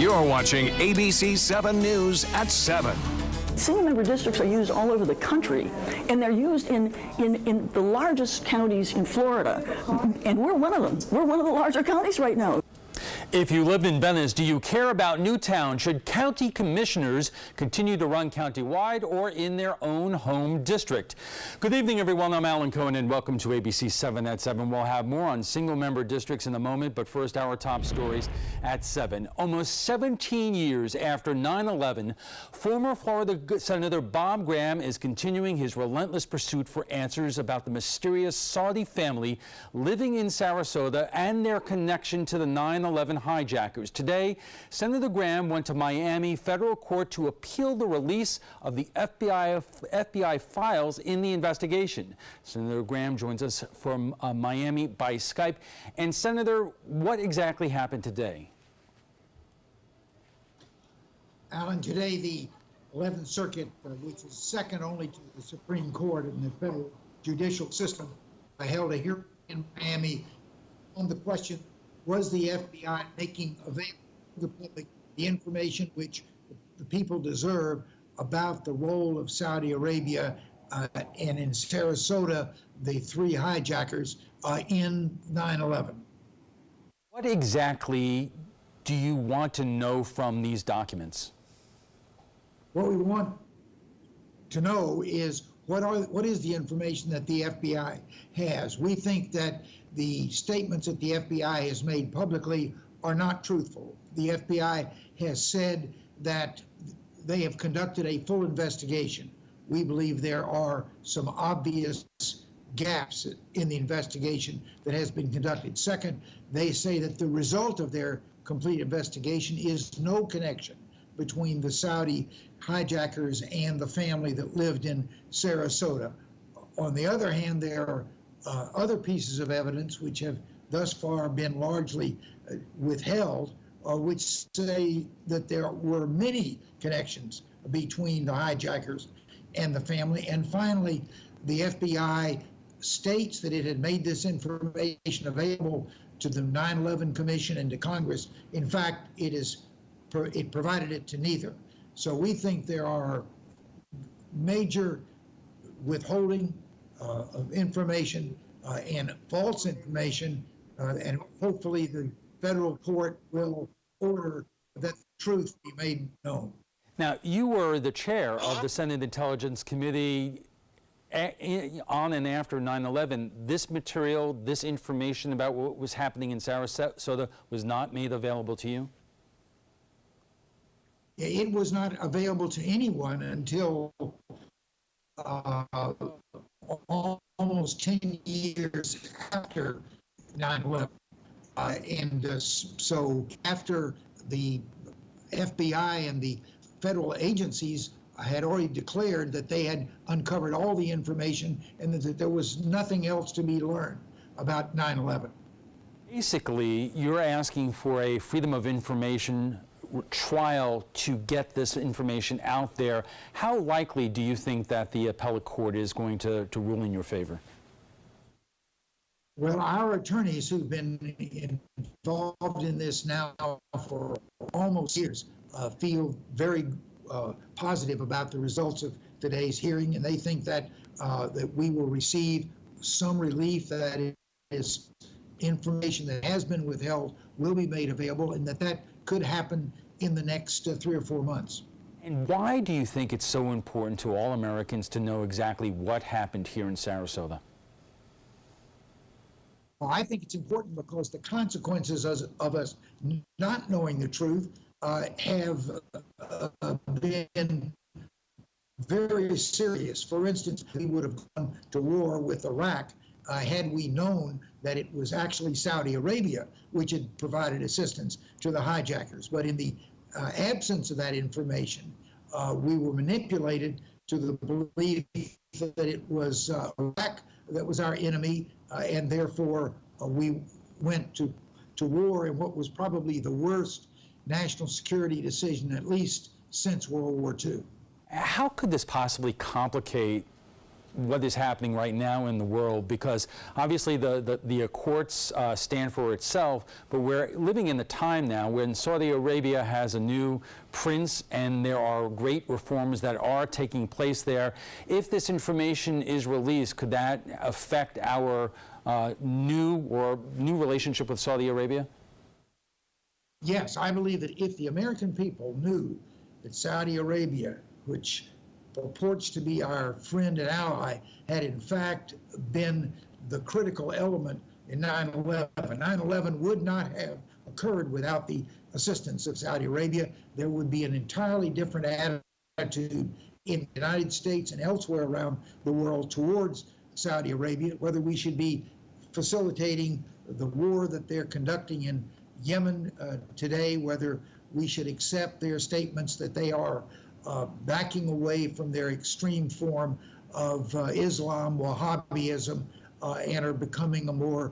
You're watching ABC7 News at 7. Single-member districts are used all over the country, and they're used in the largest counties in Florida, and we're one of them. We're one of the larger counties right now. If you live in Venice, do you care about Newtown? Should county commissioners continue to run countywide or in their own home district? Good evening, everyone. I'm Alan Cohen, and welcome to ABC 7 at 7. We'll have more on single-member districts in a moment, but first, our top stories at 7. Almost 17 years after 9/11, former Florida Senator Bob Graham is continuing his relentless pursuit for answers about the mysterious Saudi family living in Sarasota and their connection to the 9/11 hijackers. Today, Senator Graham went to Miami federal court to appeal the release of the FBI files in the investigation. Senator Graham joins us from Miami by Skype. And Senator, what exactly happened today? Alan, today the 11th Circuit, which is second only to the Supreme Court in the federal judicial system, held a hearing in Miami on the question, was the FBI making available to the public the information which the people deserve about the role of Saudi Arabia and in Sarasota, the three hijackers in 9/11? What exactly do you want to know from these documents? What we want to know is what is the information that the FBI has. We think that the statements that the FBI has made publicly are not truthful. The FBI has said that they have conducted a full investigation. We believe there are some obvious gaps in the investigation that has been conducted. Second, they say that the result of their complete investigation is no connection between the Saudi hijackers and the family that lived in Sarasota. On the other hand, there are other pieces of evidence which have thus far been largely withheld, which say that there were many connections between the hijackers and the family. And finally, the FBI states that it had made this information available to the 9/11 Commission and to Congress. In fact, it provided it to neither. So we think there are major withholding of information and false information, and hopefully the federal court will order that the truth be made known. Now, you were the chair of the Senate Intelligence Committee on and after 9/11. This material, this information about what was happening in Sarasota was not made available to you? It was not available to anyone until almost 10 years after 9/11. So after the FBI and the federal agencies had already declared that they had uncovered all the information and that there was nothing else to be learned about 9/11. Basically, you're asking for a Freedom of Information trial to get this information out there. How likely do you think that the appellate court is going to rule in your favor? Well, our attorneys who've been involved in this now for almost years feel very positive about the results of today's hearing, and they think that that we will receive some relief, that is information that has been withheld will be made available, and that could happen in the next 3 or 4 months. And why do you think it's so important to all Americans to know exactly what happened here in Sarasota? Well, I think it's important because the consequences of us not knowing the truth have been very serious. For instance, we would have gone to war with Iraq had we known that it was actually Saudi Arabia which had provided assistance to the hijackers. But in the absence of that information, we were manipulated to the belief that it was Iraq that was our enemy, and therefore we went to war in what was probably the worst national security decision, at least since World War II. How could this possibly complicate what is happening right now in the world, because obviously the courts stand for itself, but we're living in a time now when Saudi Arabia has a new prince and there are great reforms that are taking place there. If this information is released, could that affect our new relationship with Saudi Arabia? Yes, I believe that if the American people knew that Saudi Arabia, which purports to be our friend and ally, had in fact been the critical element in 9/11. 9/11 would not have occurred without the assistance of Saudi Arabia. There would be an entirely different attitude in the United States and elsewhere around the world towards Saudi Arabia, whether we should be facilitating the war that they're conducting in Yemen today, whether we should accept their statements that they are backing away from their extreme form of Islam, Wahhabism, and are becoming a more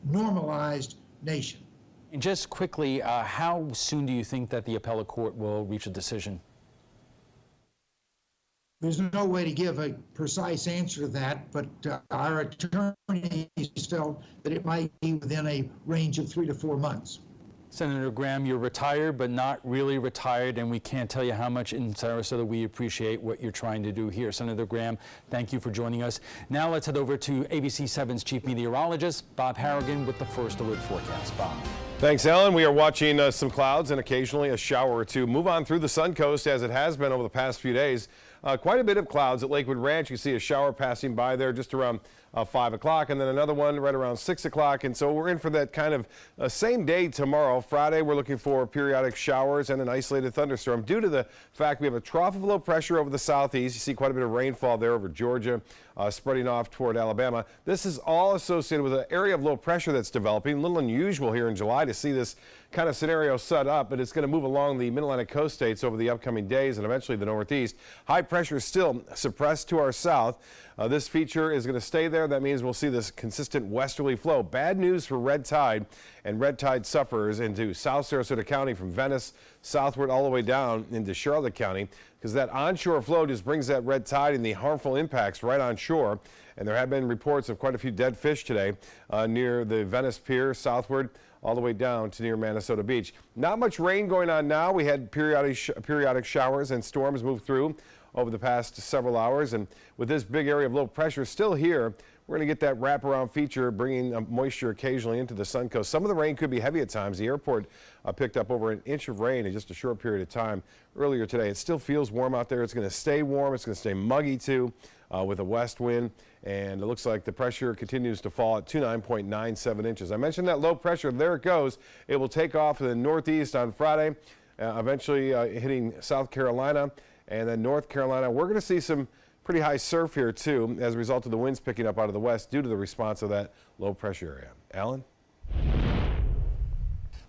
normalized nation. And just quickly, how soon do you think that the appellate court will reach a decision? There's no way to give a precise answer to that, but our attorneys felt that it might be within a range of 3 to 4 months. Senator Graham, you're retired, but not really retired, and we can't tell you how much in Sarasota we appreciate what you're trying to do here. Senator Graham, thank you for joining us. Now let's head over to ABC7's chief meteorologist, Bob Harrigan, with the first alert forecast. Bob. Thanks, Alan. We are watching some clouds and occasionally a shower or two move on through the Suncoast as it has been over the past few days. Quite a bit of clouds at Lakewood Ranch. You see a shower passing by there just around 5 o'clock, and then another one right around 6 o'clock. And so we're in for that kind of same day tomorrow. Friday, we're looking for periodic showers and an isolated thunderstorm due to the fact we have a trough of low pressure over the southeast. You see quite a bit of rainfall there over Georgia, spreading off toward Alabama. This is all associated with an area of low pressure that's developing. A little unusual here in July to see this kind of scenario set up, but it's going to move along the mid-Atlantic coast states over the upcoming days and eventually the Northeast. High pressure is still suppressed to our south. This feature is going to stay there. That means we'll see this consistent westerly flow. Bad news for red tide and red tide sufferers into South Sarasota County from Venice southward all the way down into Charlotte County, because that onshore flow just brings that red tide and the harmful impacts right on shore. And there have been reports of quite a few dead fish today near the Venice Pier southward all the way down to near Minnesota Beach. Not much rain going on now. We had periodic showers and storms move through over the past several hours, and with this big area of low pressure still here, we're going to get that wraparound feature bringing moisture occasionally into the Suncoast. Some of the rain could be heavy at times. The airport picked up over an inch of rain in just a short period of time earlier today. It still feels warm out there. It's going to stay warm. It's going to stay muggy too with a west wind, and it looks like the pressure continues to fall at 29.97 inches. I mentioned that low pressure. There it goes. It will take off to the northeast on Friday, eventually hitting South Carolina and then North Carolina. We're going to see some pretty high surf here too as a result of the winds picking up out of the west due to the response of that low pressure area. Alan?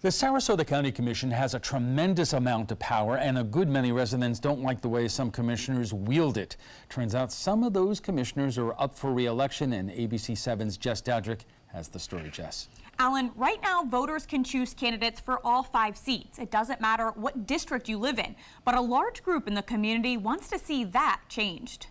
The Sarasota County Commission has a tremendous amount of power, and a good many residents don't like the way some commissioners wield it. Turns out some of those commissioners are up for re-election, and ABC7's Jess Dowdrick has the story. Jess. Alan, right now voters can choose candidates for all 5 seats. It doesn't matter what district you live in, but a large group in the community wants to see that changed.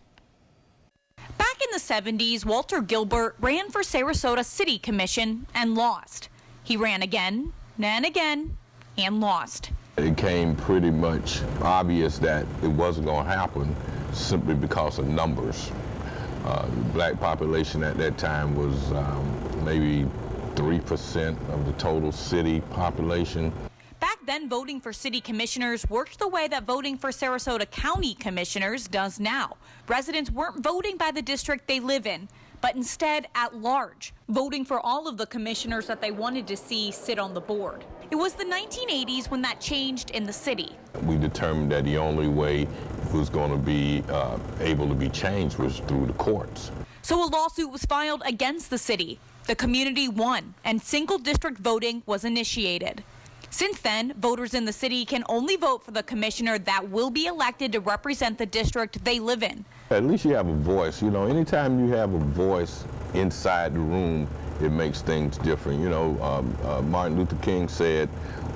Back in the 70s, Walter Gilbert ran for Sarasota City Commission and lost. He ran again and again and lost. It became pretty much obvious that it wasn't going to happen simply because of numbers. The black population at that time was maybe 3% of the total city population. Back then, voting for city commissioners worked the way that voting for Sarasota County commissioners does now. Residents weren't voting by the district they live in, but instead at large, voting for all of the commissioners that they wanted to see sit on the board. It was the 1980s when that changed in the city. We determined that the only way it was going to be able to be changed was through the courts. So a lawsuit was filed against the city. The community won, and single district voting was initiated. Since then, voters in the city can only vote for the commissioner that will be elected to represent the district they live in. At least you have a voice. You know, anytime you have a voice inside the room, it makes things different. You know, Martin Luther King said,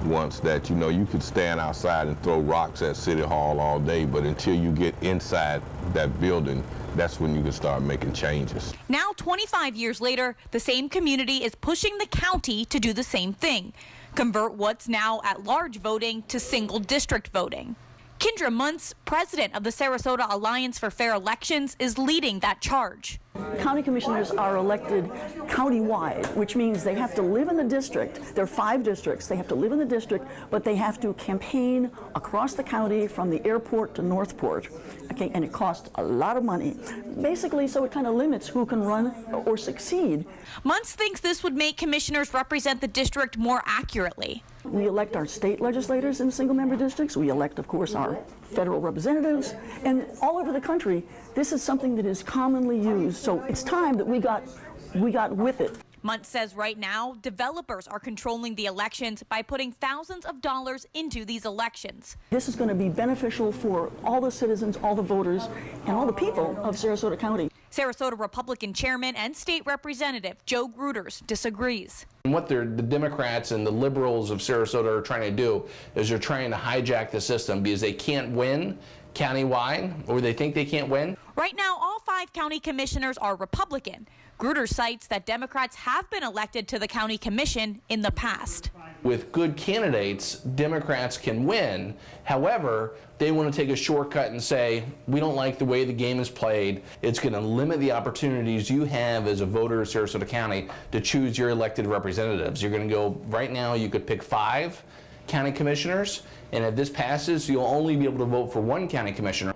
once that, you know, you could stand outside and throw rocks at City Hall all day, but until you get inside that building, that's when you can start making changes. Now, 25 years later, the same community is pushing the county to do the same thing. Convert what's now at-large voting to single district voting. Kendra Muntz, president of the Sarasota Alliance for Fair Elections, is leading that charge. County commissioners are elected county-wide, which means they have to live in the district. There are 5 districts. They have to live in the district, but they have to campaign across the county from the airport to Northport. Okay, and it costs a lot of money. Basically, so it kind of limits who can run or succeed. Muntz thinks this would make commissioners represent the district more accurately. We elect our state legislators in single-member districts. We elect, of course, our federal representatives. And all over the country, this is something that is commonly used. So it's time that we got with it. Muntz says right now, developers are controlling the elections by putting thousands of dollars into these elections. This is going to be beneficial for all the citizens, all the voters, and all the people of Sarasota County. Sarasota Republican Chairman and State Representative Joe Gruters disagrees. And what the Democrats and the liberals of Sarasota are trying to do is they're trying to hijack the system because they can't win countywide, or they think they can't win. Right now, all 5 county commissioners are Republican. Gruters cites that Democrats have been elected to the county commission in the past. With good candidates, Democrats can win. However, they want to take a shortcut and say, we don't like the way the game is played. It's going to limit the opportunities you have as a voter of Sarasota County to choose your elected representatives. You're going to go, right now, you could pick 5 county commissioners, and if this passes, you'll only be able to vote for 1 county commissioner.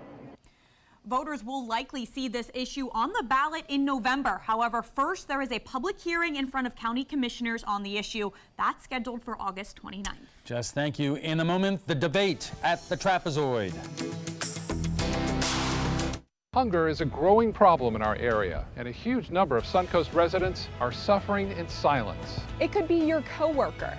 Voters will likely see this issue on the ballot in November. However, first there is a public hearing in front of county commissioners on the issue. That's scheduled for August 29th. Jess, thank you. In a moment, the debate at the Trapezoid. Hunger is a growing problem in our area, and a huge number of Suncoast residents are suffering in silence. It could be your coworker,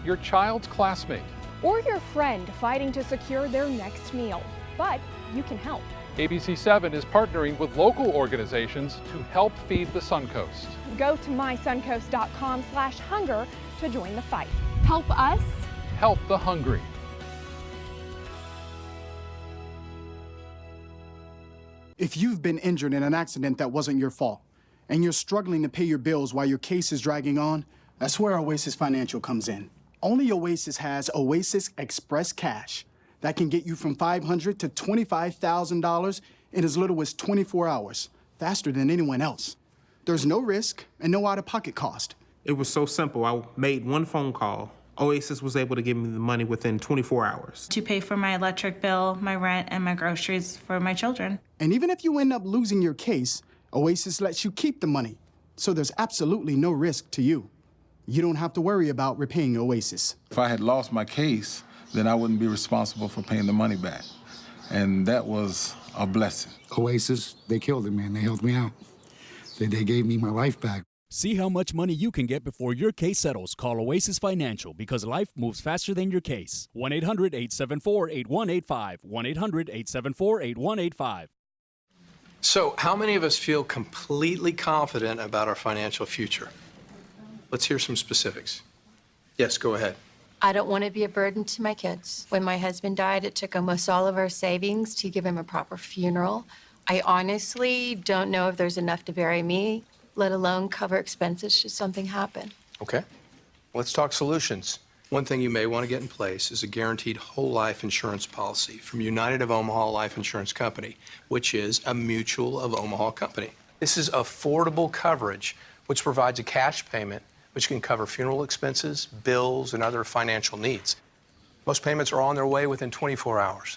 Your child's classmate. or your friend fighting to secure their next meal. But you can help. ABC7 is partnering with local organizations to help feed the Suncoast. Go to mysuncoast.com/hunger to join the fight. Help us. Help the hungry. If you've been injured in an accident that wasn't your fault, and you're struggling to pay your bills while your case is dragging on, that's where Oasis Financial comes in. Only Oasis has Oasis Express Cash that can get you from $500 to $25,000 in as little as 24 hours, faster than anyone else. There's no risk and no out-of-pocket cost. It was so simple. I made one phone call. Oasis was able to give me the money within 24 hours. To pay for my electric bill, my rent, and my groceries for my children. And even if you end up losing your case, Oasis lets you keep the money, so there's absolutely no risk to you. You don't have to worry about repaying Oasis. If I had lost my case, then I wouldn't be responsible for paying the money back. And that was a blessing. Oasis, they killed it, man. They helped me out. They gave me my life back. See how much money you can get before your case settles. Call Oasis Financial, because life moves faster than your case. 1-800-874-8185. 1-800-874-8185. So, how many of us feel completely confident about our financial future? Let's hear some specifics. Yes, go ahead. I don't want to be a burden to my kids. When my husband died, it took almost all of our savings to give him a proper funeral. I honestly don't know if there's enough to bury me, let alone cover expenses should something happen. Okay. Let's talk solutions. One thing you may want to get in place is a guaranteed whole life insurance policy from United of Omaha Life Insurance Company, which is a Mutual of Omaha company. This is affordable coverage, which provides a cash payment which can cover funeral expenses, bills, and other financial needs. Most payments are on their way within 24 hours.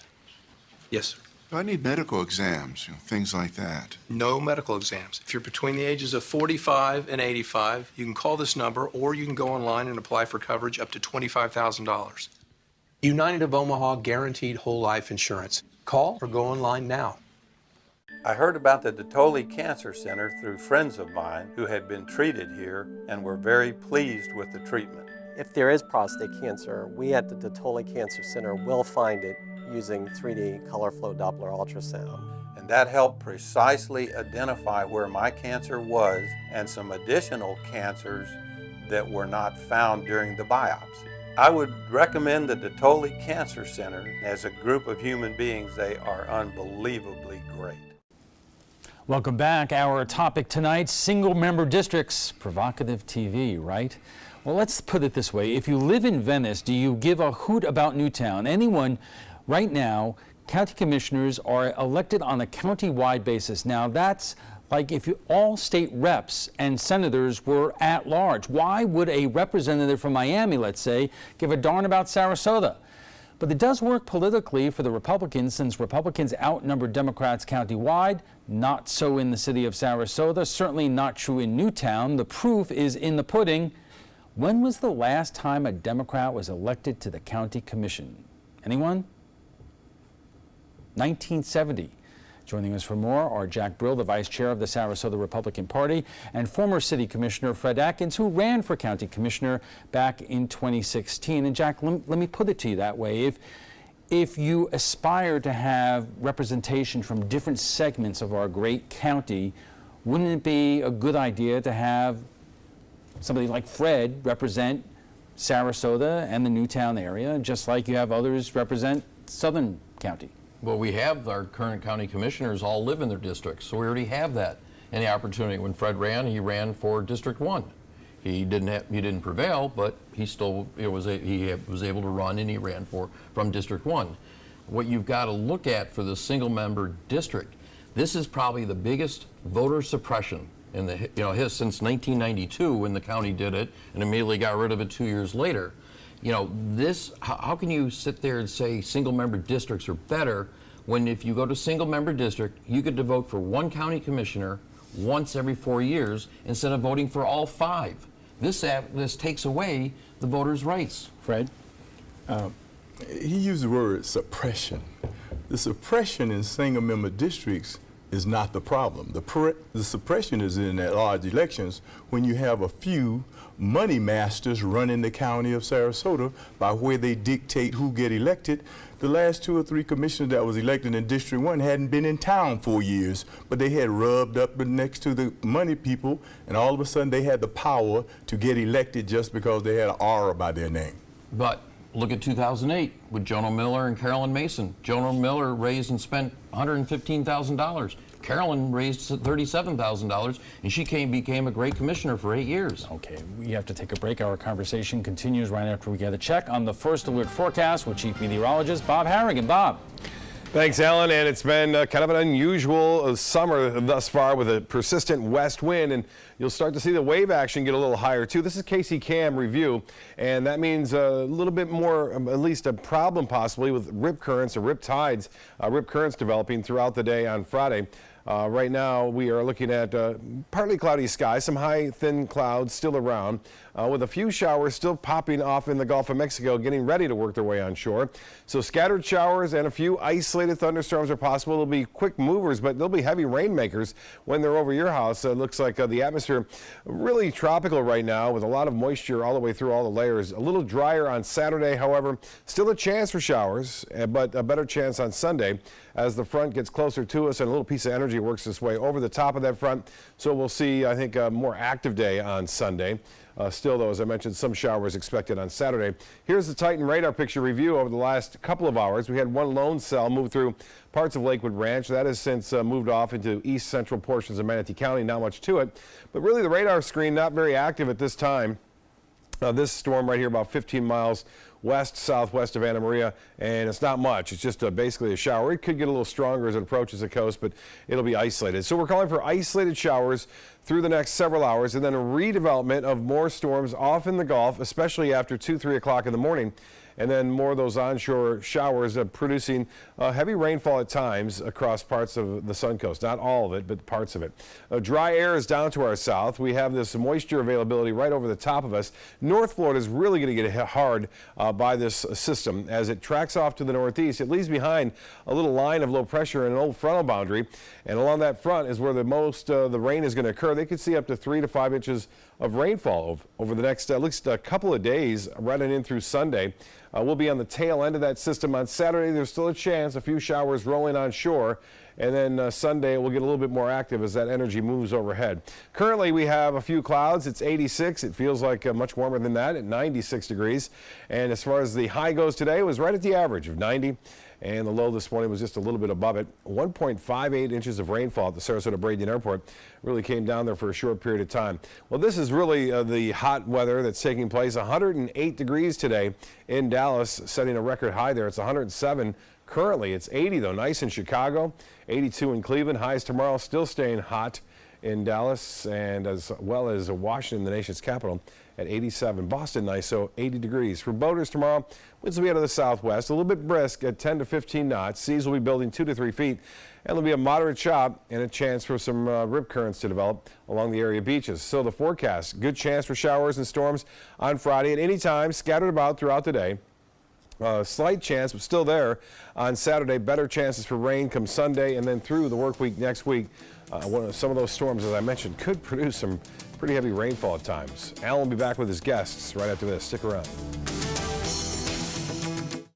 Yes, sir. I need medical exams, things like that. No medical exams. If you're between the ages of 45 and 85, you can call this number, or you can go online and apply for coverage up to $25,000. United of Omaha Guaranteed Whole Life Insurance. Call or go online now. I heard about the Dotoli Cancer Center through friends of mine who had been treated here and were very pleased with the treatment. If there is prostate cancer, we at the Dotoli Cancer Center will find it using 3D color flow Doppler ultrasound. And that helped precisely identify where my cancer was and some additional cancers that were not found during the biopsy. I would recommend the Dettoli Cancer Center. As a group of human beings, they are unbelievably great. Welcome back. Our topic tonight, single-member districts. Provocative TV, right? Well, let's put it this way. If you live in Venice, do you give a hoot about Newtown? Anyone right now, county commissioners are elected on a county-wide basis. Now, that's like if all state reps and senators were at large. Why would a representative from Miami, let's say, give a darn about Sarasota? But it does work politically for the Republicans, since Republicans outnumber Democrats countywide. Not so in the city of Sarasota, certainly not true in Newtown. The proof is in the pudding. When was the last time a Democrat was elected to the county commission? Anyone? 1970. Joining us for more are Jack Brill, the vice chair of the Sarasota Republican Party, and former city commissioner Fred Atkins, who ran for county commissioner back in 2016. And Jack, let me put it to you that way. If you aspire to have representation from different segments of our great county, wouldn't it be a good idea to have somebody like Fred represent Sarasota and the Newtown area, just like you have others represent Southern County? Well, we have our current county commissioners all live in their districts, so we already have that. And the opportunity, when Fred ran, he ran for District 1. He didn't prevail, but he still was able to run, and he ran from District 1. What you've got to look at for the single-member district, this is probably the biggest voter suppression in the since 1992, when the county did it and immediately got rid of it 2 years later. How can you sit there and say single-member districts are better when, if you go to single-member district, you get to vote for one county commissioner once every 4 years instead of voting for all 5? This takes away the voters' rights. Fred? He used the word suppression. The suppression in single-member districts is not the problem. The suppression is in at large elections when you have a few money masters running the county of Sarasota by where they dictate who get elected. The last 2 or 3 commissioners that was elected in District 1 hadn't been in town 4 years, but they had rubbed up next to the money people, and all of a sudden they had the power to get elected just because they had an aura by their name. But look at 2008 with Jonah Miller and Carolyn Mason. Jonah Miller raised and spent $115,000. Carolyn raised $37,000, and she became a great commissioner for 8 years. Okay, we have to take a break. Our conversation continues right after we get a check on the first alert forecast with Chief Meteorologist Bob Harrigan. Bob. Thanks, Alan. And it's been kind of an unusual summer thus far with a persistent west wind, and you'll start to see the wave action get a little higher too. This is KC-CAM review, and that means a little bit more, at least a problem possibly with rip currents or rip tides, rip currents developing throughout the day on Friday. Right now, we are looking at partly cloudy skies, some high, thin clouds still around, with a few showers still popping off in the Gulf of Mexico, getting ready to work their way on shore. So scattered showers and a few isolated thunderstorms are possible. They'll be quick movers, but they'll be heavy rainmakers when they're over your house. It looks like the atmosphere really tropical right now, with a lot of moisture all the way through all the layers. A little drier on Saturday, however. Still a chance for showers, but a better chance on Sunday as the front gets closer to us and a little piece of energy works its way over the top of that front. So we'll see, I think, a more active day on Sunday. Still, though, as I mentioned, some showers expected on Saturday. Here's the Titan radar picture review over the last couple of hours. We had one lone cell move through parts of Lakewood Ranch. That has since moved off into east central portions of Manatee County. Not much to it. But really, the radar screen not very active at this time. This storm right here about 15 miles west-southwest of Anna Maria, and it's not much. It's just basically a shower. It could get a little stronger as it approaches the coast, but it'll be isolated. So we're calling for isolated showers through the next several hours, and then a redevelopment of more storms off in the Gulf, especially after 2, 3 o'clock in the morning. And then more of those onshore showers producing heavy rainfall at times across parts of the Sun Coast. Not all of it, but parts of it. Dry air is down to our south. We have this moisture availability right over the top of us. North Florida is really going to get hit hard by this system. As it tracks off to the northeast, it leaves behind a little line of low pressure and an old frontal boundary. And along that front is where the most the rain is going to occur. They could see up to 3 to 5 inches of rainfall over the next at least a couple of days, running in through Sunday. We'll be on the tail end of that system on Saturday. There's still a chance, a few showers rolling on shore, And then Sunday we'll get a little bit more active as that energy moves overhead. Currently we have a few clouds. It's 86. It feels like much warmer than that at 96 degrees. And as far as the high goes today, it was right at the average of 90. And the low this morning was just a little bit above it. 1.58 inches of rainfall at the Sarasota-Bradenton Airport. Really came down there for a short period of time. Well, this is really the hot weather that's taking place. 108 degrees today in Dallas, setting a record high there. It's 107 currently. It's 80 though, nice in Chicago, 82 in Cleveland. Highs tomorrow still staying hot in Dallas, and as well as Washington, the nation's capital, at 87. Boston, nice, so 80 degrees. For boaters tomorrow, winds will be out of the southwest, a little bit brisk at 10 to 15 knots. Seas will be building 2 to 3 feet, and there'll be a moderate chop and a chance for some rip currents to develop along the area beaches. So the forecast, good chance for showers and storms on Friday at any time, scattered about throughout the day. Slight chance, but still there on Saturday. Better chances for rain come Sunday, and then through the work week next week. Some of those storms, as I mentioned, could produce some pretty heavy rainfall at times. Alan will be back with his guests right after this. Stick around.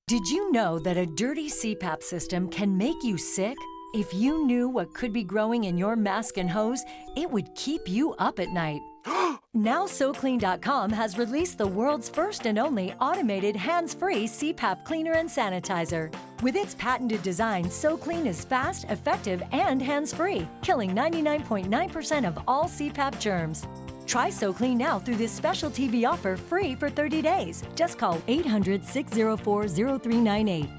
Did you know that a dirty CPAP system can make you sick? If you knew what could be growing in your mask and hose, it would keep you up at night. Now SoClean.com has released the world's first and only automated hands-free CPAP cleaner and sanitizer. With its patented design, SoClean is fast, effective, and hands-free, killing 99.9% of all CPAP germs. Try SoClean now through this special TV offer free for 30 days. Just call 800-604-0398.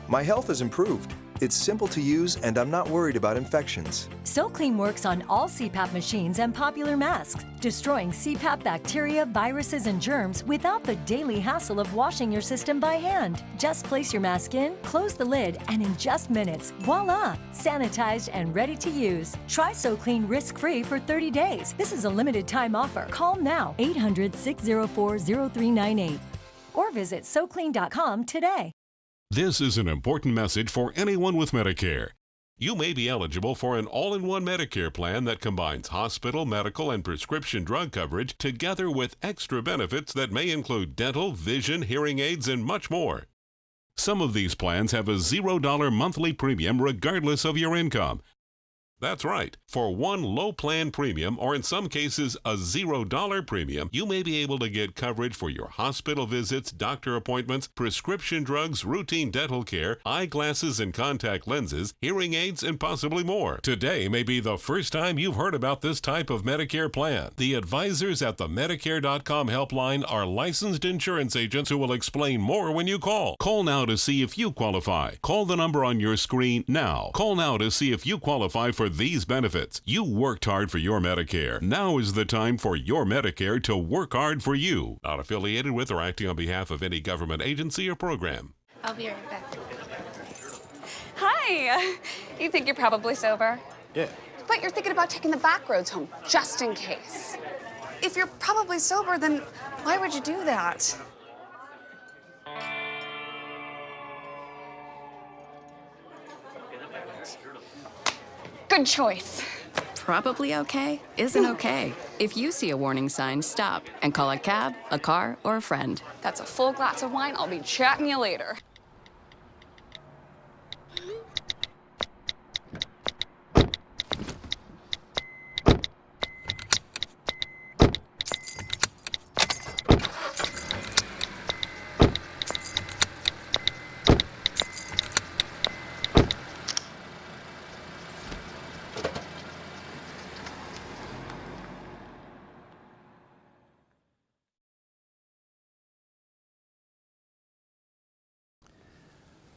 My health has improved. It's simple to use, and I'm not worried about infections. SoClean works on all CPAP machines and popular masks, destroying CPAP bacteria, viruses, and germs without the daily hassle of washing your system by hand. Just place your mask in, close the lid, and in just minutes, voila! Sanitized and ready to use. Try SoClean risk-free for 30 days. This is a limited time offer. Call now, 800-604-0398, or visit SoClean.com today. This is an important message for anyone with Medicare. You may be eligible for an all-in-one Medicare plan that combines hospital, medical, and prescription drug coverage together with extra benefits that may include dental, vision, hearing aids, and much more. Some of these plans have a $0 monthly premium regardless of your income. That's right. For one low plan premium, or in some cases a $0 premium, you may be able to get coverage for your hospital visits, doctor appointments, prescription drugs, routine dental care, eyeglasses and contact lenses, hearing aids, and possibly more. Today may be the first time you've heard about this type of Medicare plan. The advisors at the Medicare.com helpline are licensed insurance agents who will explain more when you call. Call now to see if you qualify. Call the number on your screen now. Call now to see if you qualify for these benefits. You worked hard for your Medicare. Now is the time for your Medicare to work hard for you. Not affiliated with or acting on behalf of any government agency or program. I'll be right back. Hi. You think you're probably sober? Yeah. But you're thinking about taking the back roads home, just in case. If you're probably sober, then why would you do that? Good choice. Probably okay isn't okay. If you see a warning sign, stop and call a cab, a car, or a friend. That's a full glass of wine. I'll be chatting you later.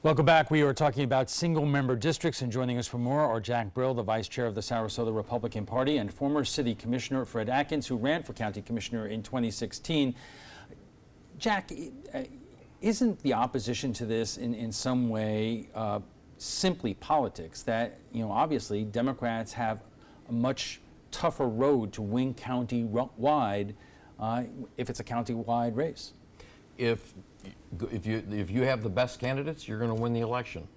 Welcome back. We are talking about single-member districts, and joining us for more are Jack Brill, the vice chair of the Sarasota Republican Party, and former city commissioner Fred Atkins, who ran for county commissioner in 2016. Jack, isn't the opposition to this in some way simply politics? That, obviously Democrats have a much tougher road to win county-wide if it's a county-wide race. If you have the best candidates, you're going to win the election.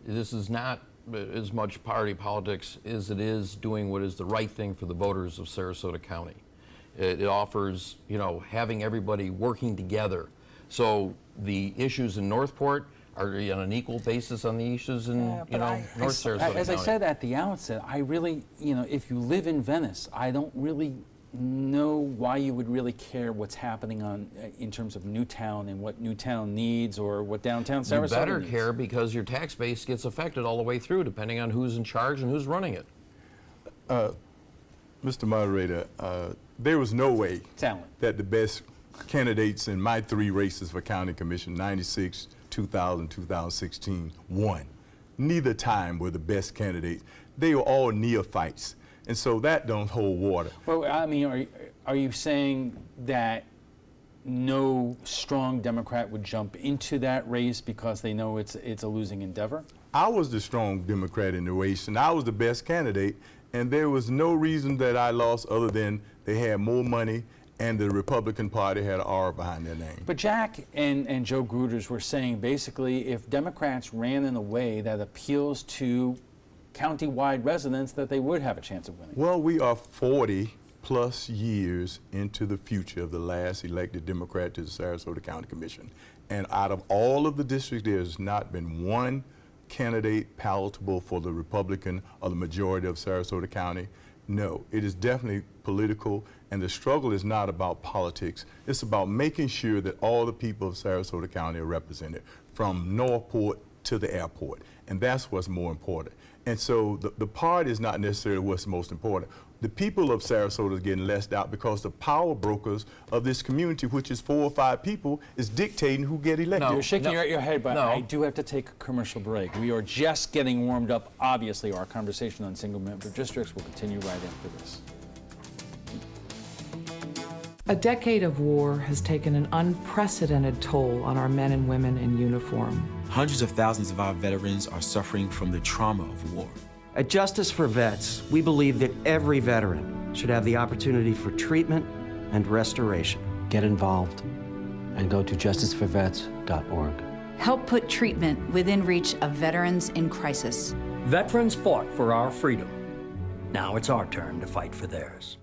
This is not as much party politics as it is doing what is the right thing for the voters of Sarasota County. It offers, having everybody working together. So the issues in Northport, are you on an equal basis on the issues in, North Sarasota County? As I said at the outset, I really, if you live in Venice, I don't really know why you would really care what's happening in terms of Newtown and what Newtown needs or what downtown Sarasota needs. You better care because your tax base gets affected all the way through depending on who's in charge and who's running it. Mr. Moderator, there was no way that the best candidates in my 3 races for County Commission, 96, 2000, 2016, won. Neither time were the best candidates. They were all neophytes. And so that don't hold water. Well, I mean, are you saying that no strong Democrat would jump into that race because they know it's a losing endeavor? I was the strong Democrat in the race, and I was the best candidate, and there was no reason that I lost other than they had more money and the Republican Party had an R behind their name. But Jack and Joe Gruters were saying basically if Democrats ran in a way that appeals to county-wide residents that they would have a chance of winning. Well, we are 40+ years into the future of the last elected Democrat to the Sarasota County Commission. And out of all of the districts, there's not been one candidate palatable for the Republican or the majority of Sarasota County. No, it is definitely political, and the struggle is not about politics. It's about making sure that all the people of Sarasota County are represented, from Northport to the airport, and that's what's more important. And so the party is not necessarily what's most important. The people of Sarasota are getting left out because the power brokers of this community, which is 4 or 5 people, is dictating who get elected. You're shaking your head, but I do have to take a commercial break. We are just getting warmed up. Obviously, our conversation on single-member districts will continue right after this. A decade of war has taken an unprecedented toll on our men and women in uniform. Hundreds of thousands of our veterans are suffering from the trauma of war. At Justice for Vets, we believe that every veteran should have the opportunity for treatment and restoration. Get involved and go to justiceforvets.org. Help put treatment within reach of veterans in crisis. Veterans fought for our freedom. Now it's our turn to fight for theirs.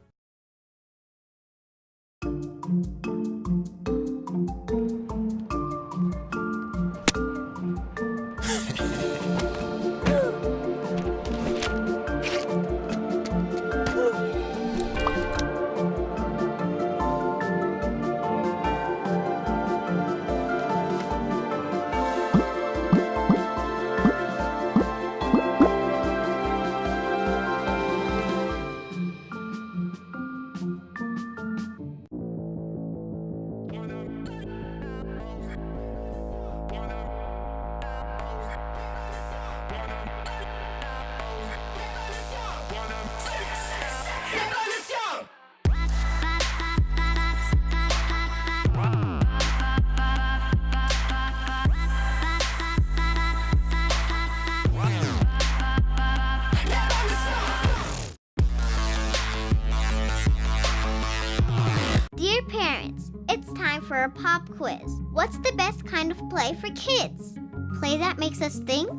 Dear parents, it's time for a pop quiz. What's the best kind of play for kids? Play that makes us think?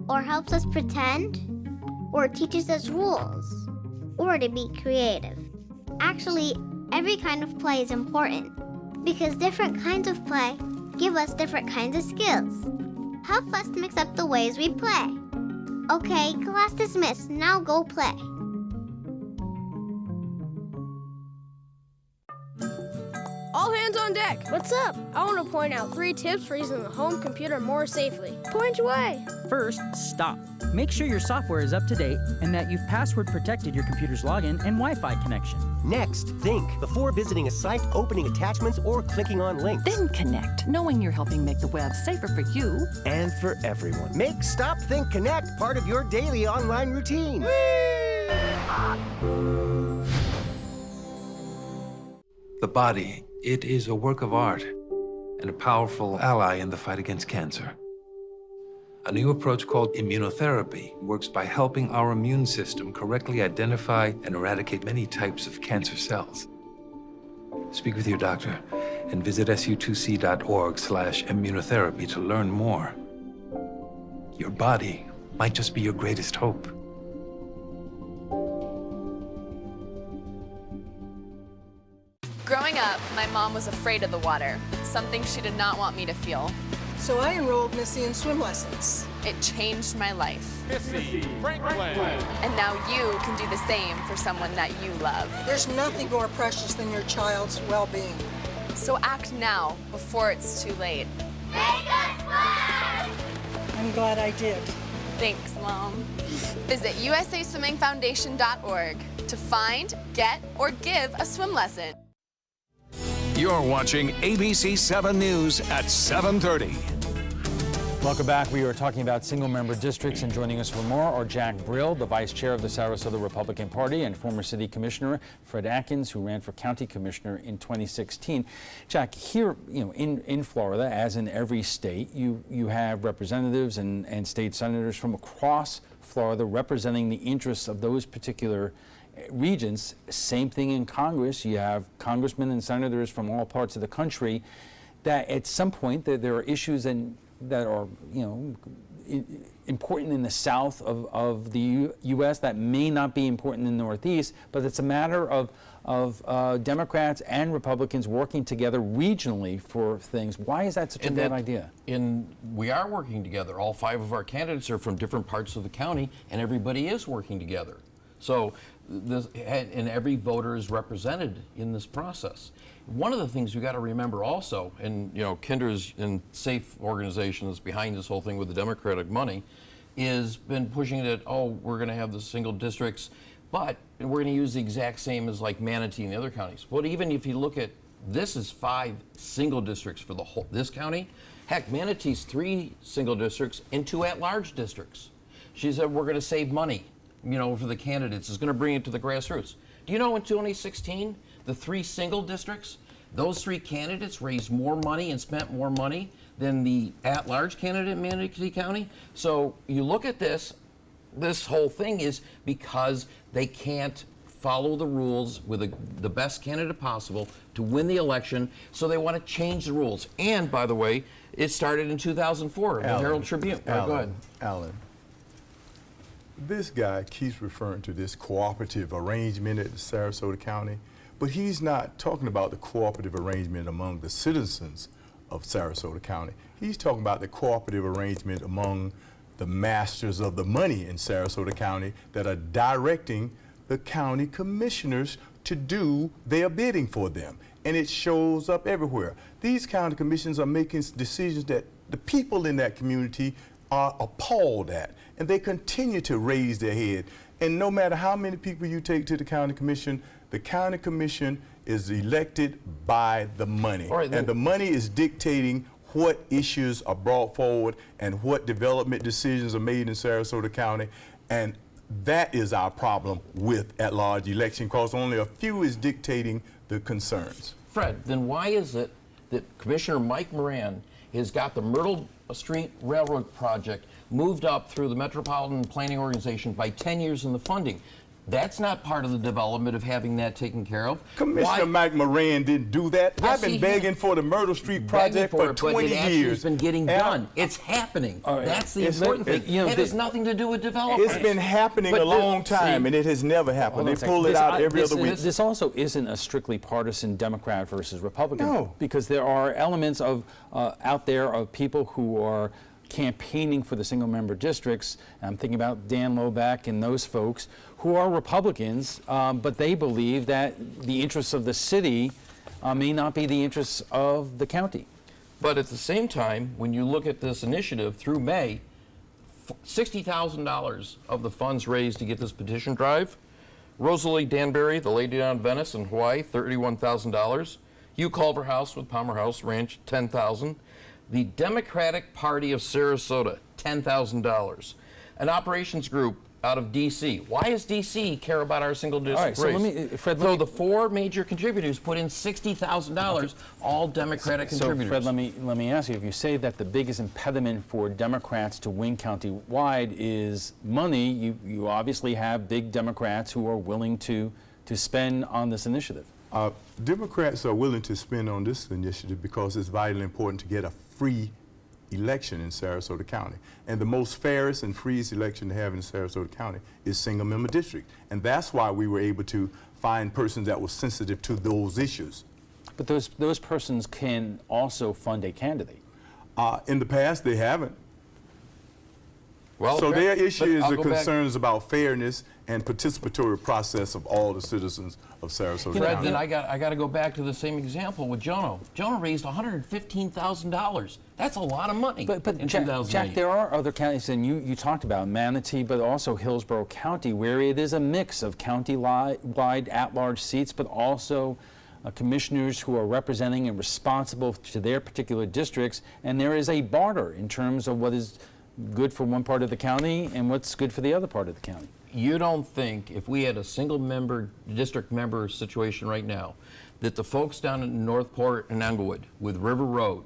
Or helps us pretend? Or teaches us rules? Or to be creative? Actually, every kind of play is important because different kinds of play give us different kinds of skills. Help us mix up the ways we play. Okay, class dismissed. Now go play. All hands on deck. What's up? I want to point out 3 tips for using the home computer more safely. Point away. First, stop. Make sure your software is up to date and that you've password protected your computer's login and Wi-Fi connection. Next, think before visiting a site, opening attachments, or clicking on links. Then connect, knowing you're helping make the web safer for you and for everyone. Make Stop, Think, Connect part of your daily online routine. The body, it is a work of art and a powerful ally in the fight against cancer. A new approach called immunotherapy works by helping our immune system correctly identify and eradicate many types of cancer cells. Speak with your doctor and visit su2c.org/immunotherapy to learn more. Your body might just be your greatest hope. Growing up, my mom was afraid of the water, something she did not want me to feel. So I enrolled Missy in swim lessons. It changed my life. Missy Franklin. And now you can do the same for someone that you love. There's nothing more precious than your child's well-being. So act now before it's too late. Make us fly! I'm glad I did. Thanks, Mom. Visit usaswimmingfoundation.org to find, get, or give a swim lesson. You're watching ABC7 News at 7:30. Welcome back. We are talking about single-member districts, and joining us for more are Jack Brill, the vice chair of the Sarasota Republican Party, and former city commissioner Fred Atkins, who ran for county commissioner in 2016. Jack, here, in Florida, as in every state, you have representatives and state senators from across Florida representing the interests of those particular regions. Same thing in Congress. You have congressmen and senators from all parts of the country that at some point there are issues that are important in the south of the U.S. that may not be important in the Northeast, but it's a matter of Democrats and Republicans working together regionally for things. Why is that such a bad idea? We are working together. All 5 of our candidates are from different parts of the county, and everybody is working together. So and every voter is represented in this process. One of the things we got to remember also, and Kinder's and SAFE organization is behind this whole thing with the Democratic money, is been pushing it. Oh, we're going to have the single districts, but we're going to use the exact same as like Manatee and the other counties. But even if you look at this, is 5 single districts for this county. Heck, Manatee's 3 single districts and 2 at-large districts. She said we're going to save money, for the candidates. It's going to bring it to the grassroots. Do you know in 2016, the 3 single districts, those 3 candidates raised more money and spent more money than the at-large candidate in Manatee County? So you look at this whole thing is because they can't follow the rules with the best candidate possible to win the election, so they want to change the rules. And, by the way, it started in 2004, the Herald Tribune. Go ahead. Alan, this guy keeps referring to this cooperative arrangement at Sarasota County, but he's not talking about the cooperative arrangement among the citizens of Sarasota County. He's talking about the cooperative arrangement among the masters of the money in Sarasota County that are directing the county commissioners to do their bidding for them. And it shows up everywhere. These county commissions are making decisions that the people in that community are appalled at, and they continue to raise their head. And no matter how many people you take to the county commission is elected by the money. Right, and the money is dictating what issues are brought forward and what development decisions are made in Sarasota County. And that is our problem with at-large election, because only a few is dictating the concerns. Fred, then why is it that Commissioner Mike Moran has got the Myrtle Street Railroad project moved up through the Metropolitan Planning Organization by 10 years in the funding? That's not part of the development of having that taken care of. Commissioner Mike Moran didn't do that. Yes, I've been begging for the Myrtle Street project for 20 years. It's been getting done. It's happening. That's the important thing. It has nothing to do with development. It's been happening a long time, and it has never happened. They pull it out every other week. This also isn't a strictly partisan Democrat versus Republican, because there are elements of out there of people who are campaigning for the single-member districts. I'm thinking about Dan Loback and those folks who are Republicans, but they believe that the interests of the city may not be the interests of the county. But at the same time, when you look at this initiative through May, $60,000 of the funds raised to get this petition drive. Rosalie Danbury, the lady down in Venice in Hawaii, $31,000. Hugh Culverhouse with Palmer House Ranch, $10,000. The Democratic Party of Sarasota, $10,000. An operations group out of D.C. Why does D.C. care about our single district race? So the 4 major contributors put in $60,000, all Democratic contributors. So Fred, let me ask you, if you say that the biggest impediment for Democrats to win county-wide is money, you obviously have big Democrats who are willing to spend on this initiative. Democrats are willing to spend on this initiative because it's vitally important to get a free election in Sarasota County. And the most fairest and freest election to have in Sarasota County is single-member district. And that's why we were able to find persons that were sensitive to those issues. But those persons can also fund a candidate. In the past, they haven't. Well, so their issue is I'll the go back. concerns about fairness and participatory process of all the citizens of Sarasota Fred, County. then I got to go back to the same example with Jono. Jono raised $115,000. That's a lot of money. But in Jack, 2008. there are other counties, and you talked about Manatee, but also Hillsborough County, where it is a mix of county-wide at-large seats, but also commissioners who are representing and responsible to their particular districts, and there is a barter in terms of what is good for one part of the county and what's good for the other part of the county. You don't think if we had a single member, district member situation right now, that the folks down in Northport and Englewood with River Road,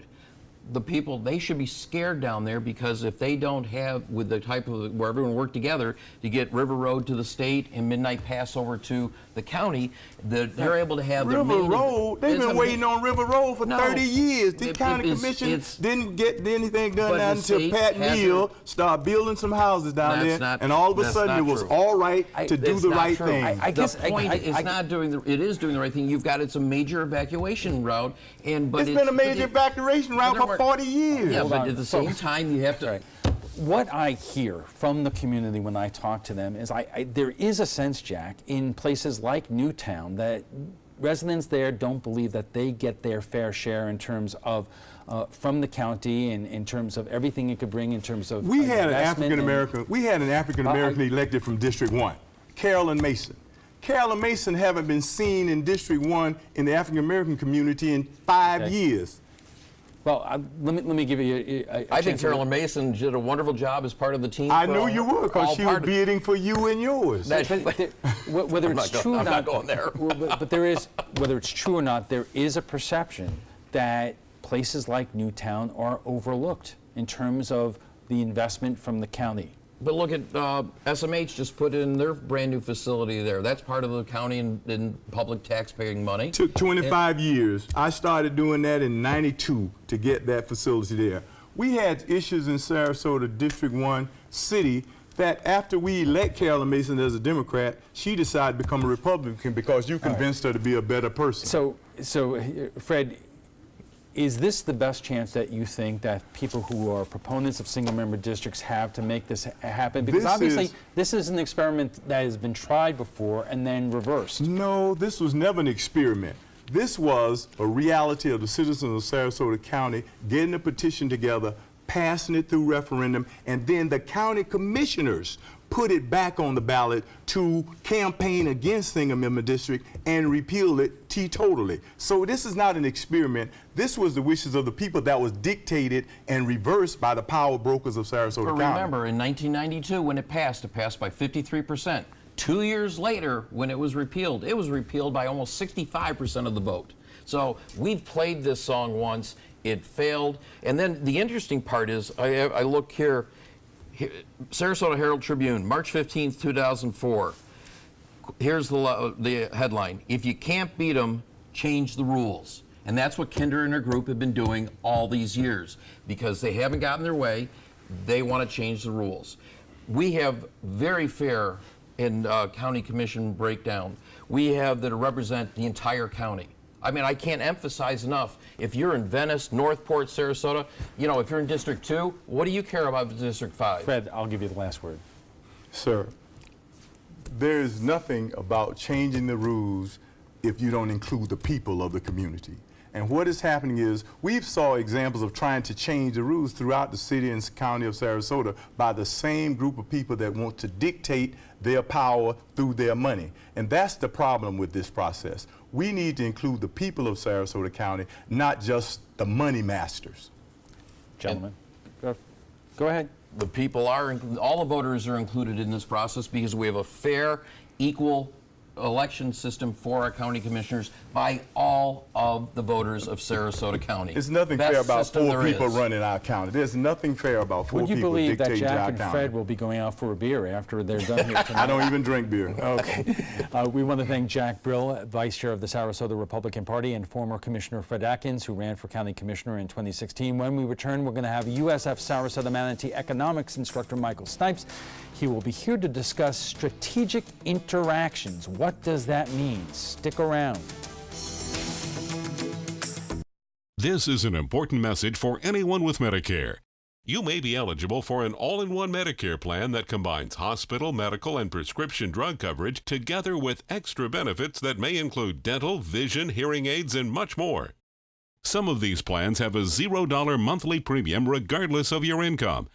the people, they should be scared down there, because if they don't have, with the type of, where everyone worked together to get River Road to the state and Midnight Pass over to the county, they're able to have River their Road, they've been waiting on River Road for 30 years. The county commission didn't get anything done until Pat Neal started building some houses down there, and all of a sudden it was all right to do the right thing. The point is not doing the, it is doing the right thing. You've got, it's a major evacuation route, but it's been a major evacuation route for 40 years. Yeah, but at the same time, you have to. What I hear from the community when I talk to them is there is a sense, Jack, in places like Newtown that residents there don't believe that they get their fair share in terms of from the county and in terms of everything it could bring in terms of we had an African American elected from District 1, Carolyn Mason. Carolyn Mason haven't been seen in District 1 in the African American community in 5 years. Well, let me give you a I think Carolyn Mason did a wonderful job as part of the team. I knew you would, because she was bidding for you and yours. Whether it's true or not, I'm not going there. but there is, whether it's true or not, there is a perception that places like Newtown are overlooked in terms of the investment from the county. But look at SMH just put in their brand new facility there. That's part of the county and public tax-paying money. Took 25 years. I started doing that in '92 to get that facility there. We had issues in Sarasota District 1 City that after we elect Carolyn Mason as a Democrat, she decided to become a Republican because you convinced her to be a better person. So Fred, is this the best chance that you think that people who are proponents of single-member districts have to make this happen? Because obviously, this is an experiment that has been tried before and then reversed. No, this was never an experiment. This was a reality of the citizens of Sarasota County getting a petition together, passing it through referendum, and then the county commissioners put it back on the ballot to campaign against single-member district and repeal it teetotally. So this is not an experiment. This was the wishes of the people that was dictated and reversed by the power brokers of Sarasota County. Remember, in 1992, when it passed by 53%. 2 years later, when it was repealed by almost 65% of the vote. So we've played this song once, it failed. And then the interesting part is, I look here, Sarasota Herald Tribune, March 15th, 2004. Here's the headline: if you can't beat them, change the rules. And that's what Kinder and her group have been doing all these years. Because they haven't gotten their way, they want to change the rules. We have very fair in county commission breakdown. We have that represent the entire county. I mean, I can't emphasize enough, if you're in Venice, Northport, Sarasota, you know, if you're in District 2, what do you care about District 5? Fred, I'll give you the last word. Sir, there is nothing about changing the rules if you don't include the people of the community. And what is happening is, we've saw examples of trying to change the rules throughout the city and county of Sarasota by the same group of people that want to dictate their power through their money. And that's the problem with this process. We need to include the people of Sarasota County, not just the money masters. Gentlemen, go ahead. The people are, all the voters are included in this process because we have a fair, equal election system for our county commissioners by all of the voters of Sarasota County. There's nothing fair about 4 people running our county. There's nothing fair about 4 people dictating our county. Would you believe that Jack and Fred will be going out for a beer after they're done here tonight? I don't even drink beer. Okay. We want to thank Jack Brill, Vice Chair of the Sarasota Republican Party, and former Commissioner Fred Atkins, who ran for County Commissioner in 2016. When we return, we're going to have USF Sarasota Manatee Economics Instructor Michael Snipes. He will be here to discuss strategic interactions. What does that mean? Stick around. This is an important message for anyone with Medicare. You may be eligible for an all-in-one Medicare plan that combines hospital, medical, and prescription drug coverage together with extra benefits that may include dental, vision, hearing aids, and much more. Some of these plans have a $0 monthly premium regardless of your income.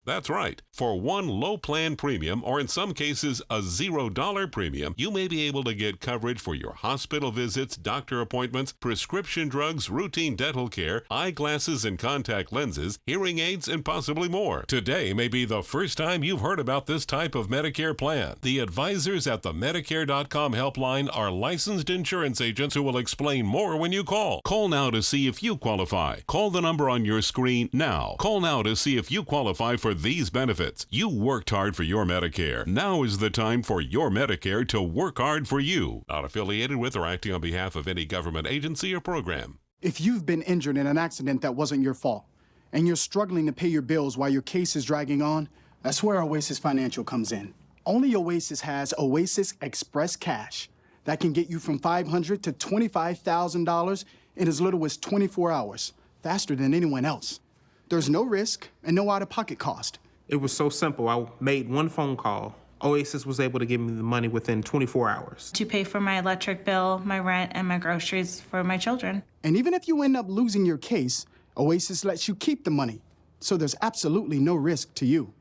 That's right. For one low plan premium, or in some cases a $0 premium, you may be able to get coverage for your hospital visits, doctor appointments, prescription drugs, routine dental care, eyeglasses and contact lenses, hearing aids, and possibly more. Today may be the first time you've heard about this type of Medicare plan. The advisors at the Medicare.com helpline are licensed insurance agents who will explain more when you call. Call now to see if you qualify. Call the number on your screen now. Call now to see if you qualify for these benefits. You worked hard for your Medicare. Now is the time for your Medicare to work hard for you. Not affiliated with or acting on behalf of any government agency or program. If you've been injured in an accident that wasn't your fault, and you're struggling to pay your bills while your case is dragging on, that's where Oasis Financial comes in. Only Oasis has Oasis Express Cash that can get you from $500 to $25,000 in as little as 24 hours, faster than anyone else. There's no risk and no out-of-pocket cost. It was so simple. I made one phone call. Oasis was able to give me the money within 24 hours. To pay for my electric bill, my rent, and my groceries for my children. And even if you end up losing your case, Oasis lets you keep the money. So there's absolutely no risk to you.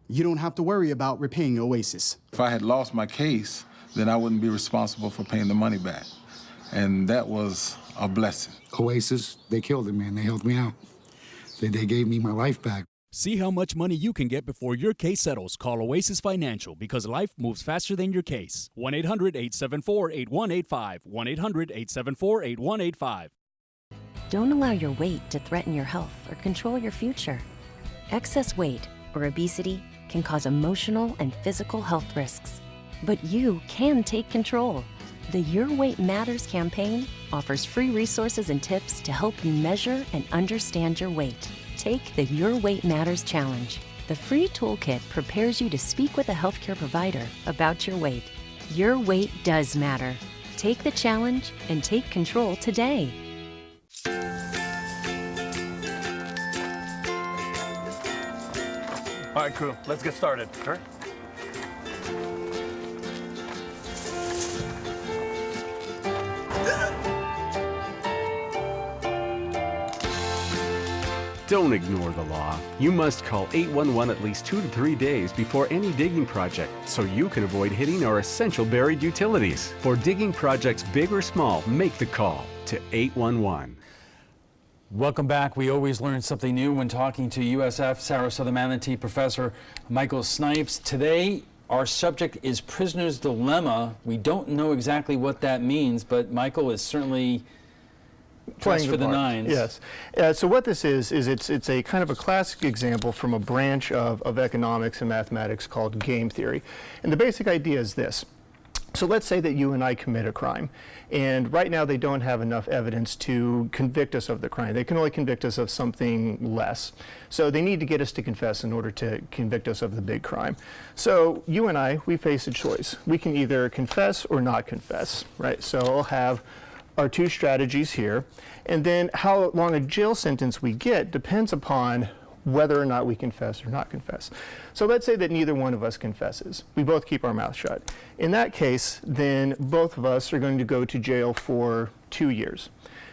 You don't have to worry about repaying Oasis. If I had lost my case, then I wouldn't be responsible for paying the money back. And that was a blessing. Oasis, they killed it, man. They helped me out. They gave me my life back. See how much money you can get before your case settles. Call Oasis Financial, because life moves faster than your case. 1-800-874-8185. 1-800-874-8185. Don't allow your weight to threaten your health or control your future. Excess weight or obesity can cause emotional and physical health risks. But you can take control. The Your Weight Matters campaign offers free resources and tips to help you measure and understand your weight. Take the Your Weight Matters Challenge. The free toolkit prepares you to speak with a healthcare provider about your weight. Your weight does matter. Take the challenge and take control today. All right, crew, let's get started. All right. Don't ignore the law. You must call 811 at least 2 to 3 days before any digging project so you can avoid hitting our essential buried utilities. For digging projects big or small, make the call to 811. Welcome back. We always learn something new when talking to USF Sarasota Manatee Professor Michael Snipes. Today, our subject is prisoner's dilemma. We don't know exactly what that means, but Michael is certainly playing for the nines. Yes. So what this is it's a kind of a classic example from a branch of economics and mathematics called game theory. And the basic idea is this. So let's say that you and I commit a crime, and right now they don't have enough evidence to convict us of the crime. They can only convict us of something less. So they need to get us to confess in order to convict us of the big crime. So you and I, we face a choice. We can either confess or not confess, right? So I'll have our two strategies here, and then how long a jail sentence we get depends upon whether or not we confess or not confess. So let's say that neither one of us confesses. We both keep our mouth shut. In that case, then both of us are going to go to jail for 2 years.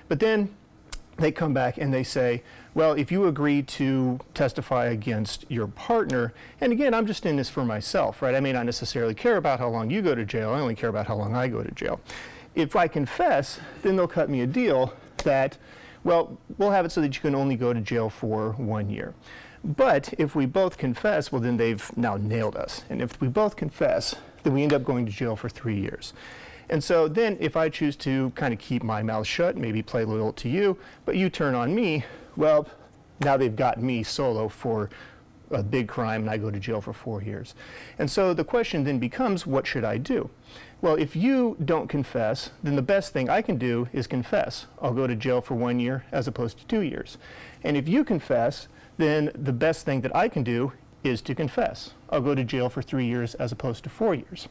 But then they come back and they say, well, if you agree to testify against your partner, and again, I'm just in this for myself, right? I may not necessarily care about how long you go to jail. I only care about how long I go to jail. If I confess, then they'll cut me a deal that, well, we'll have it so that you can only go to jail for 1 year. But if we both confess, well, then they've now nailed us. And if we both confess, then we end up going to jail for 3 years. And so then if I choose to kind of keep my mouth shut, maybe play loyal to you, but you turn on me, well, now they've got me solo for a big crime and I go to jail for 4 years. And so the question then becomes, what should I do? Well, if you don't confess, then the best thing I can do is confess. I'll go to jail for 1 year as opposed to 2 years. And if you confess, then the best thing that I can do is to confess. I'll go to jail for 3 years as opposed to 4 years.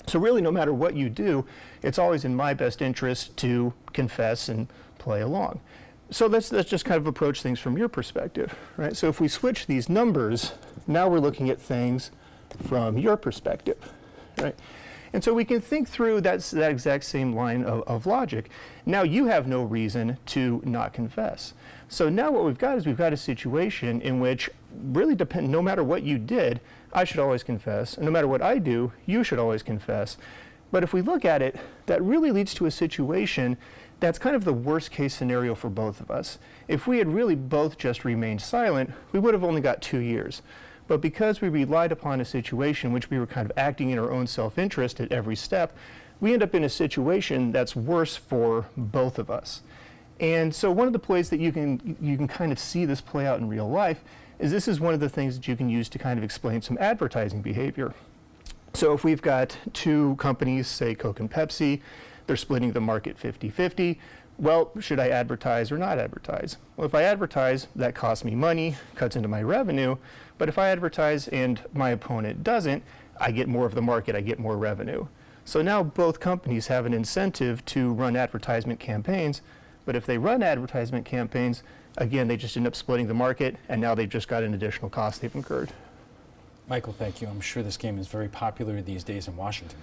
So really, no matter what you do, it's always in my best interest to confess and play along. So let's just kind of approach things from your perspective, right? So if we switch these numbers, now we're looking at things from your perspective, right? And so we can think through that exact same line of logic. Now you have no reason to not confess. So now what we've got is we've got a situation in which really no matter what you did, I should always confess. And no matter what I do, you should always confess. But if we look at it, that really leads to a situation that's kind of the worst case scenario for both of us. If we had really both just remained silent, we would have only got 2 years. But because we relied upon a situation in which we were kind of acting in our own self-interest at every step, we end up in a situation that's worse for both of us. And so one of the ways that you can kind of see this play out in real life is this is one of the things that you can use to kind of explain some advertising behavior. So if we've got two companies, say Coke and Pepsi, they're splitting the market 50-50. Well, should I advertise or not advertise? Well, if I advertise, that costs me money, cuts into my revenue. But if I advertise and my opponent doesn't, I get more of the market, I get more revenue. So now both companies have an incentive to run advertisement campaigns. But if they run advertisement campaigns, again, they just end up splitting the market, and now they've just got an additional cost they've incurred. Michael, thank you. I'm sure this game is very popular these days in Washington.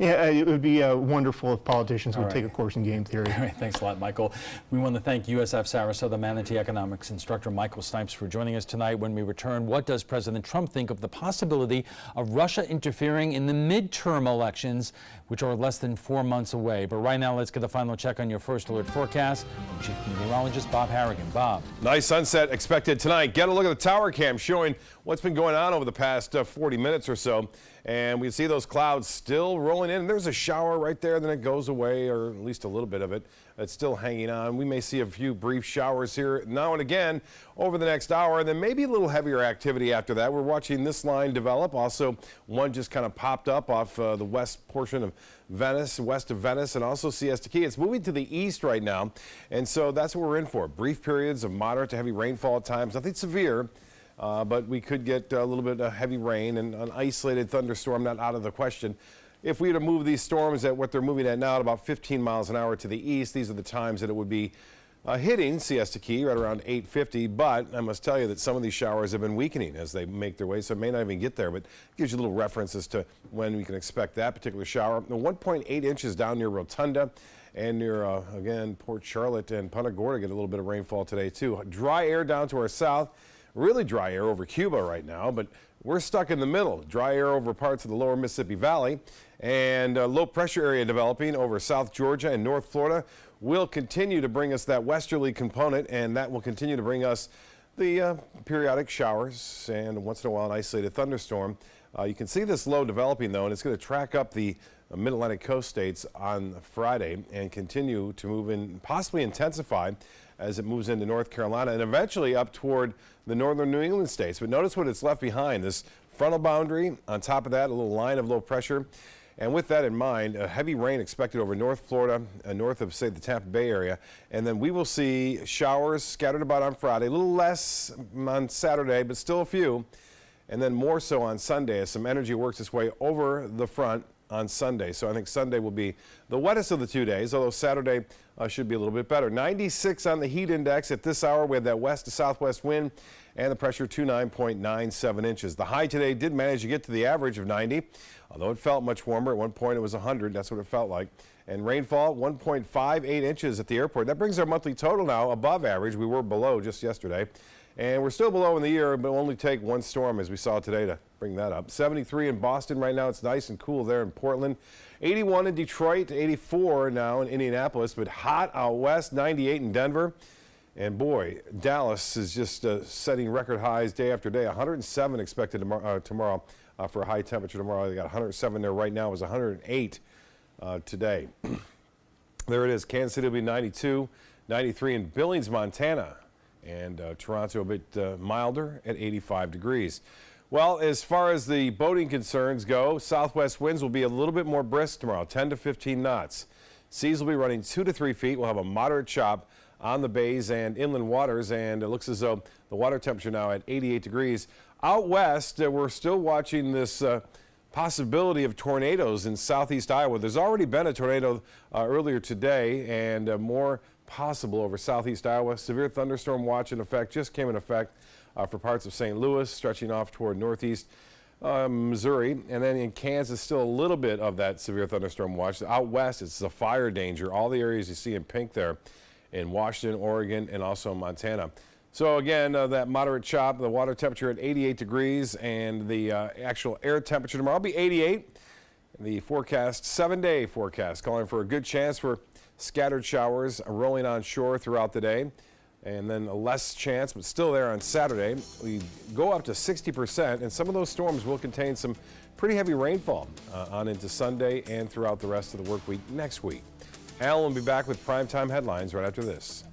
Yeah, it would be wonderful if politicians would take a course in game theory. All right, thanks a lot, Michael. We want to thank USF Sarasota Manatee Economics instructor Michael Snipes for joining us tonight. When we return, what does President Trump think of the possibility of Russia interfering in the midterm elections, which are less than 4 months away? But right now, let's get a final check on your first alert forecast from Chief Meteorologist Bob Harrigan. Bob. Nice sunset expected tonight. Get a look at the tower cam showing what's been going on over the past 40 minutes or so. And we see those clouds still rolling in. There's a shower right there, then it goes away, or at least a little bit of it. It's still hanging on. We may see a few brief showers here now and again over the next hour, and then maybe a little heavier activity after that. We're watching this line develop. Also, one just kind of popped up off the west portion of Venice, west of Venice, and also Siesta Key. It's moving to the east right now, and so that's what we're in for. Brief periods of moderate to heavy rainfall at times. Nothing severe. But we could get a little bit of heavy rain and an isolated thunderstorm not out of the question. If we were to move these storms at what they're moving at now at about 15 miles an hour to the east, these are the times that it would be hitting Siesta Key right around 8:50. But I must tell you that some of these showers have been weakening as they make their way, so it may not even get there. But it gives you a little reference as to when we can expect that particular shower. 1.8 inches down near Rotunda. And near, again, Port Charlotte and Punta Gorda get a little bit of rainfall today, too. Dry air down to our south. Really dry air over Cuba right now, but we're stuck in the middle. Dry air over parts of the lower Mississippi Valley, and low pressure area developing over South Georgia and North Florida will continue to bring us that westerly component, and that will continue to bring us the periodic showers and once in a while an isolated thunderstorm. You can see this low developing though, and it's going to track up the mid-Atlantic coast states on Friday and continue to move in, possibly intensify as it moves into North Carolina and eventually up toward the northern New England states. But notice what it's left behind, this frontal boundary. On top of that, a little line of low pressure. And with that in mind, a heavy rain expected over North Florida, north of, say, the Tampa Bay area. And then we will see showers scattered about on Friday, a little less on Saturday, but still a few. And then more so on Sunday as some energy works its way over the front on Sunday. So I think Sunday will be the wettest of the 2 days, although Saturday should be a little bit better. 96 on the heat index at this hour. We had that west to southwest wind and the pressure 29.97 inches. The high today did manage to get to the average of 90, although it felt much warmer. At one point it was 100. That's what it felt like. And rainfall 1.58 inches at the airport. That brings our monthly total now above average. We were below just yesterday. And we're still below in the year, but only take one storm, as we saw today, to bring that up. 73 in Boston right now. It's nice and cool there in Portland. 81 in Detroit, 84 now in Indianapolis, but hot out west, 98 in Denver. And boy, Dallas is just setting record highs day after day. 107 expected tomorrow for a high temperature tomorrow. They got 107 there right now. It was 108 today. There it is. Kansas City will be 92, 93 in Billings, Montana. And Toronto a bit milder at 85 degrees. Well, as far as the boating concerns go, southwest winds will be a little bit more brisk tomorrow, 10 to 15 knots. Seas will be running 2 to 3 feet. We'll have a moderate chop on the bays and inland waters, and it looks as though the water temperature now at 88 degrees. Out west, we're still watching this possibility of tornadoes in southeast Iowa. There's already been a tornado earlier today, and more possible over southeast Iowa. Severe thunderstorm watch in effect, just came in effect for parts of St. Louis, stretching off toward northeast Missouri. And then in Kansas, still a little bit of that severe thunderstorm watch. Out west, it's a fire danger. All the areas you see in pink there in Washington, Oregon, and also Montana. So again, that moderate chop, the water temperature at 88 degrees, and the actual air temperature tomorrow will be 88. The forecast, 7-day forecast, calling for a good chance for scattered showers rolling on shore throughout the day, and then a less chance, but still there on Saturday. We go up to 60%, and some of those storms will contain some pretty heavy rainfall on into Sunday and throughout the rest of the work week next week. Alan will be back with primetime headlines right after this.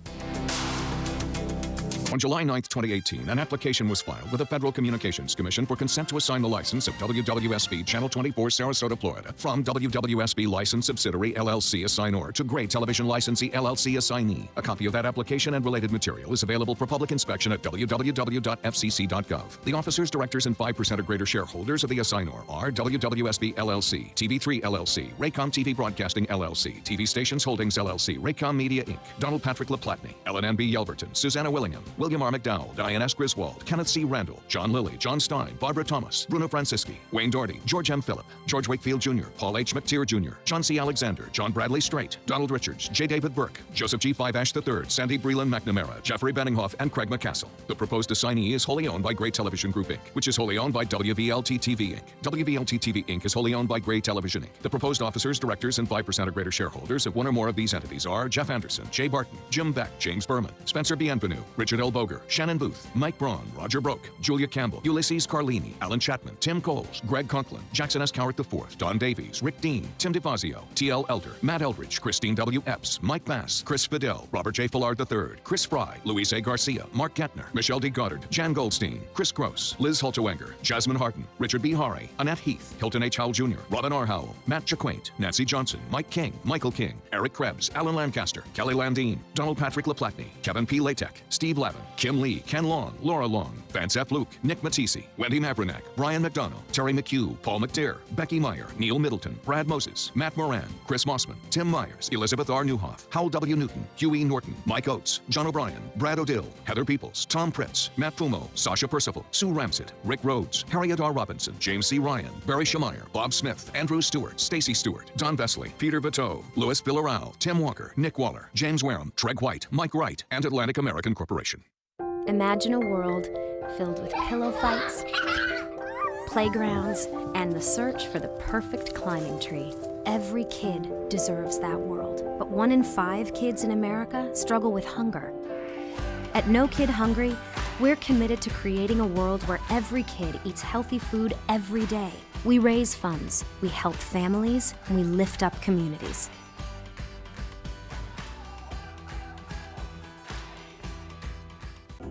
On July 9, 2018, an application was filed with the Federal Communications Commission for consent to assign the license of WWSB Channel 24 Sarasota, Florida from WWSB License Subsidiary LLC Assignor to Gray Television Licensee LLC Assignee. A copy of that application and related material is available for public inspection at www.fcc.gov. The officers, directors, and 5% or greater shareholders of the Assignor are WWSB LLC, TV3 LLC, Raycom TV Broadcasting LLC, TV Stations Holdings LLC, Raycom Media Inc., Donald Patrick LaPlatney, Ellen B. Yelverton, Susanna Willingham, William R. McDowell, Diane S. Griswold, Kenneth C. Randall, John Lilly, John Stein, Barbara Thomas, Bruno Francisci, Wayne Doherty, George M. Phillip, George Wakefield Jr., Paul H. McTeer Jr., John C. Alexander, John Bradley Strait, Donald Richards, J. David Burke, Joseph G. Five-Ash III, Sandy Breland McNamara, Jeffrey Benninghoff, and Craig McCassell. The proposed assignee is wholly owned by Gray Television Group, Inc., which is wholly owned by WVLT-TV, Inc. WVLT-TV, Inc. is wholly owned by Gray Television, Inc. The proposed officers, directors, and 5% or greater shareholders of one or more of these entities are Jeff Anderson, Jay Barton, Jim Beck, James Berman, Spencer Bienvenu, Richard L. Boger, Shannon Booth, Mike Braun, Roger Broke, Julia Campbell, Ulysses Carlini, Alan Chapman, Tim Coles, Greg Conklin, Jackson S. Cowart IV, Don Davies, Rick Dean, Tim DeFazio, T.L. Elder, Matt Eldridge, Christine W. Epps, Mike Bass, Chris Fidel, Robert J. Fullard III, Chris Fry, Luis A. Garcia, Mark Gentner, Michelle D. Goddard, Jan Goldstein, Chris Gross, Liz Hultewanger, Jasmine Harden, Richard B. Hari, Annette Heath, Hilton H. Howell Jr., Robin R. Howell, Matt Jaquaint, Nancy Johnson, Mike King, Michael King, Eric Krebs, Alan Lancaster, Kelly Landine, Donald Patrick LaPlatney, Kevin P. Latek, Steve Lavin, Kim Lee, Ken Long, Laura Long, Vance F. Luke, Nick Matisse, Wendy Mabrinac, Brian McDonough, Terry McHugh, Paul McDare, Becky Meyer, Neil Middleton, Brad Moses, Matt Moran, Chris Mossman, Tim Myers, Elizabeth R. Newhoff, Howell W. Newton, Huey Norton, Mike Oates, John O'Brien, Brad O'Dill, Heather Peoples, Tom Pritz, Matt Fumo, Sasha Percival, Sue Ramsett, Rick Rhodes, Harriet R. Robinson, James C. Ryan, Barry Schemeyer, Bob Smith, Andrew Stewart, Stacy Stewart, Don Vesley, Peter Bateau, Louis Villarao, Tim Walker, Nick Waller, James Wareham, Treg White, Mike Wright, and Atlantic American Corporation. Imagine a world filled with pillow fights, playgrounds, and the search for the perfect climbing tree. Every kid deserves that world, but 1 in 5 kids in America struggle with hunger. At No Kid Hungry, we're committed to creating a world where every kid eats healthy food every day. We raise funds, we help families, and we lift up communities.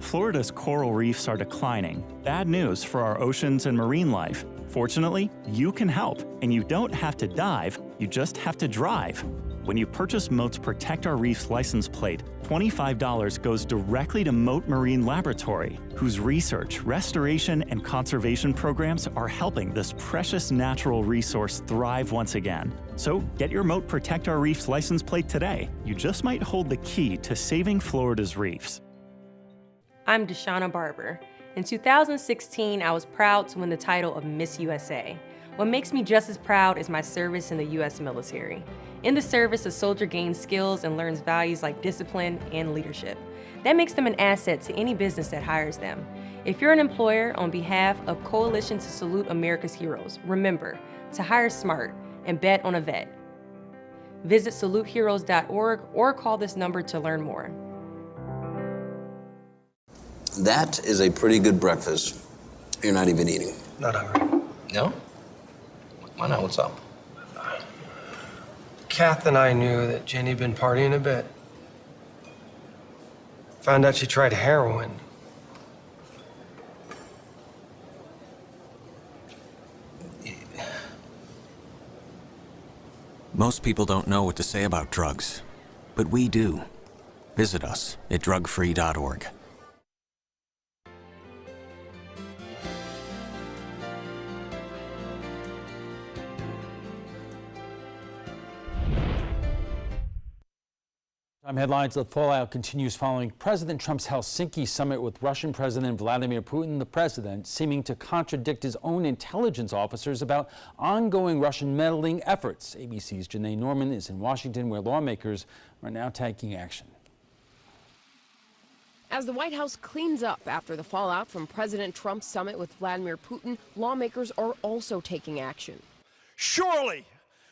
Florida's coral reefs are declining. Bad news for our oceans and marine life. Fortunately, you can help, and you don't have to dive, you just have to drive. When you purchase Moat's Protect Our Reefs license plate, $25 goes directly to Moat Marine Laboratory, whose research, restoration, and conservation programs are helping this precious natural resource thrive once again. So get your Moat Protect Our Reefs license plate today. You just might hold the key to saving Florida's reefs. I'm Deshauna Barber. In 2016, I was proud to win the title of Miss USA. What makes me just as proud is my service in the U.S. military. In the service, a soldier gains skills and learns values like discipline and leadership. That makes them an asset to any business that hires them. If you're an employer, on behalf of Coalition to Salute America's Heroes, remember to hire smart and bet on a vet. Visit saluteheroes.org or call this number to learn more. That is a pretty good breakfast. You're not even eating. Not hungry. No? Why not? What's up? Kath and I knew that Jenny'd been partying a bit. Found out she tried heroin. Most people don't know what to say about drugs, but we do. Visit us at drugfree.org. Headlines: the fallout continues following President Trump's Helsinki summit with Russian President Vladimir Putin, the president seeming to contradict his own intelligence officers about ongoing Russian meddling efforts. ABC's Janae Norman is in Washington, where lawmakers are now taking action. As the White House cleans up after the fallout from President Trump's summit with Vladimir Putin, lawmakers are also taking action. Surely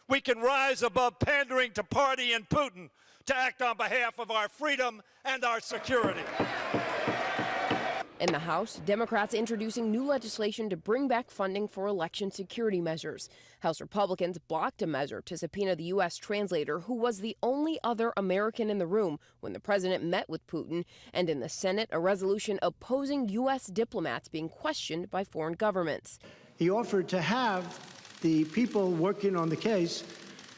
we can rise above pandering to party and Putin to act on behalf of our freedom and our security. In the House, Democrats introducing new legislation to bring back funding for election security measures. House Republicans blocked a measure to subpoena the U.S. translator, who was the only other American in the room when the president met with Putin. And in the Senate, a resolution opposing U.S. diplomats being questioned by foreign governments. He offered to have the people working on the case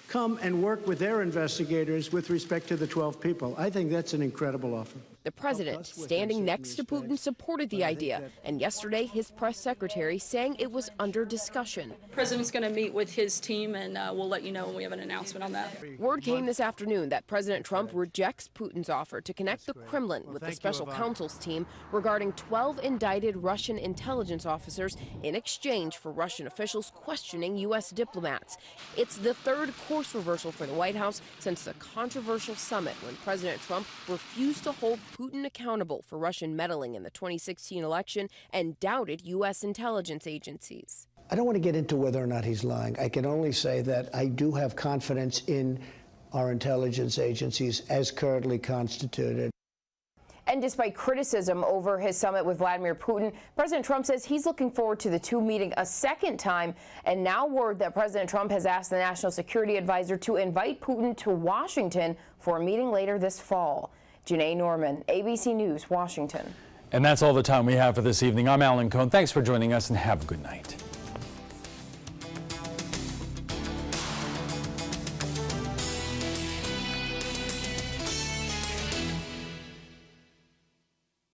come and work with their investigators with respect to the 12 people. I think that's an incredible offer. The president, standing next to Putin, supported the idea, and yesterday his press secretary saying it was under discussion. The president's going to meet with his team, and we'll let you know when we have an announcement on that. Word came this afternoon that President Trump rejects Putin's offer to connect the Kremlin with the special counsel's team regarding 12 indicted Russian intelligence officers in exchange for Russian officials questioning U.S. diplomats. It's the third course reversal for the White House since the controversial summit when President Trump refused to hold Putin accountable for Russian meddling in the 2016 election and doubted U.S. intelligence agencies. I don't want to get into whether or not he's lying. I can only say that I do have confidence in our intelligence agencies as currently constituted. And despite criticism over his summit with Vladimir Putin, President Trump says he's looking forward to the two meeting a second time. And now word that President Trump has asked the National Security Advisor to invite Putin to Washington for a meeting later this fall. Janae Norman, ABC News, Washington. And that's all the time we have for this evening. I'm Alan Cohn. Thanks for joining us and have a good night.